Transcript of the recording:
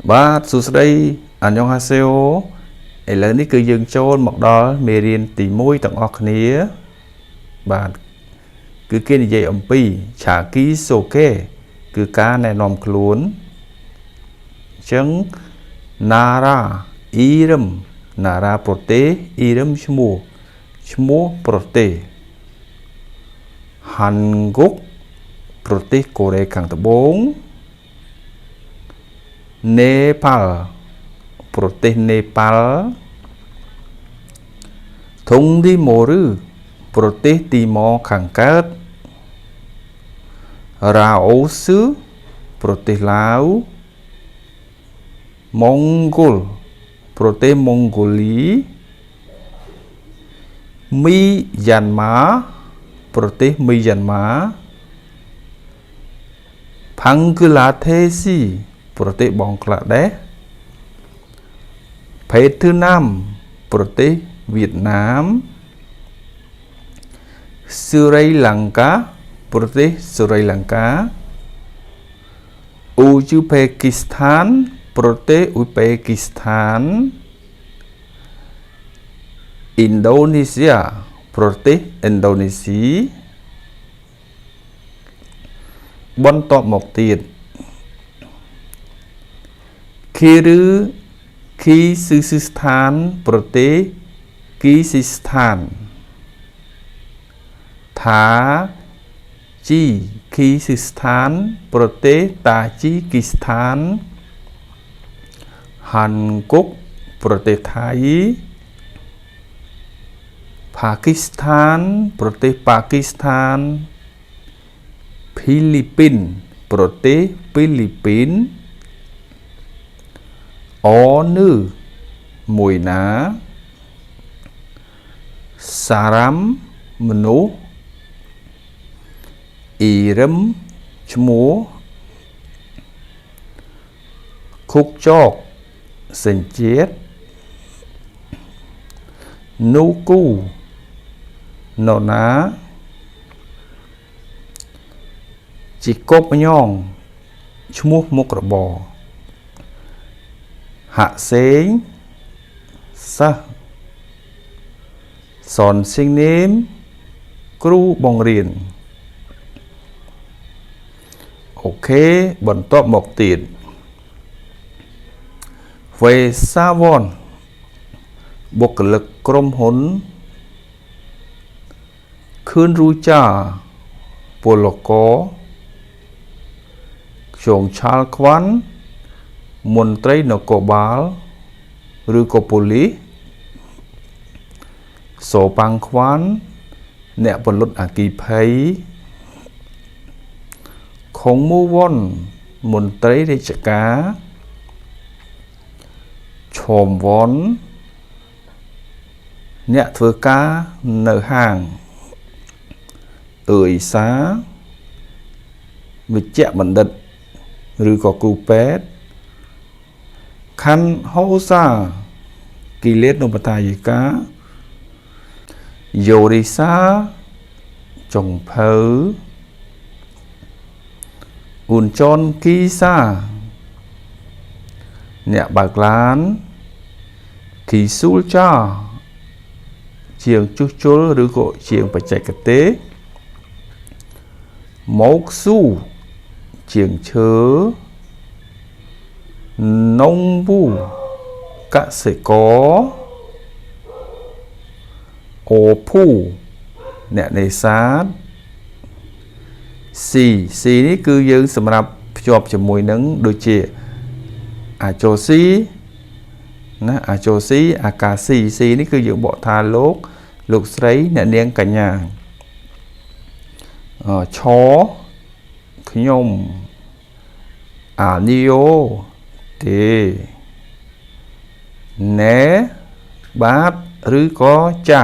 បាទសួស្តីអញ្ញងហាសេអូឥឡូវនេះគឺយើងចូលមកដល់មេរៀនទី1ទាំងអស់គ្នាបាទគឺគេនិយាយអំពីឆាគីសូកេគឺការណែនាំខ្លួនអញ្ចឹងណារ៉ាអ៊ីរឹមណារ៉ាប្រទេសអ៊ីរឹមឈ្មោះប្រទេសហាន់ហ្គុកប្រទេសកូរ៉េខាងត្បូងនេប៉ាល់ប្រទេសនេប៉ាល់ធុងទីម៉ូរឺប្រទេសទីម៉ូខាងកើតរ៉ាអូសឺប្រទេសឡាវម៉ុងហ្គោលប្រទេសម៉ុងហ្គូលីមីយ៉ាន់ម៉ាប្រទេសមីយ៉ាន់ម៉ាផាំងគឺឡាថេស៊ីប្រទេសបង់ក្លាដេសភេទឺណាមប្រទេសវៀតណាមស្រីលង្កាប្រទេសស្រីលង្កាអ៊ូជឺបេគីស្ថានប្រទេសអ៊ុយបេគីស្ថានឥណ្ឌូនេស៊ីប្រទេសឥណ្ឌូនេស៊ីបន្តមកទៀតគីឬគីស៊ឺស្ថានប្រទេសគីស៊ីស្ថានថាជីគីស៊ីស្ថានប្រទេសតាជីគីស្ថានហាន់ហ្គុកប្រទេសថៃផាគីស្ថានប្រទេសប៉ាគីស្ថានភីលីពីនប្រទេសភីលីពីនអូនឺមួយណាសារ៉ាំមនុស្សអ៊ីរឹមឈ្មោះខុកចកសញ្ជាតិនូគូណូណាជីកបញងឈ្មោះមុខរបរហាក់សេងសិស្សសនសិងនេមគ្រូបង្រៀនអូខេបន្តមកទៀតវេសាវនបុគ្គលិកក្រុមហ៊ុនខឿនរូចាពលករខ្យងឆាល់ខ្វាន់មន្ត្រីនគរបាលឬក៏ប៉ូលីសសូប៉ាំងខ្វាន់អ្នកពលុតអគិភ័យខុងមូវ៉ុនមន្ត្រីរាជការឈោមវ៉ុនអ្នកធ្វើការនៅហាងអ៊ឺសាវិជ្ជបណ្ឌិតឬក៏គ្រូពេទ្យខាន់ហូសាគីលេតនុបតាយិកាយោរីសាចុងភៅអ៊ុនចនគីសាអ្នកបើកឡានគីស៊ូលចាជាងជួសជុលឬក៏ជាងបច្ចេកទេសម៉ោកស៊ូជាងឈើនងវូកសិករអូភូអ្នកនេសាទស៊ីនេះគឺយើងសម្រាប់ភ្ជាប់ជាមួយនឹងដូចជាអាចូស៊ីណាអាចូស៊ីអាកាស៊ីនេះគឺយើងបកថាលោកស្រីអ្នកនាងកញ្ញាឆខ្ញុំអានីអូទេណែបាទឬក៏ចា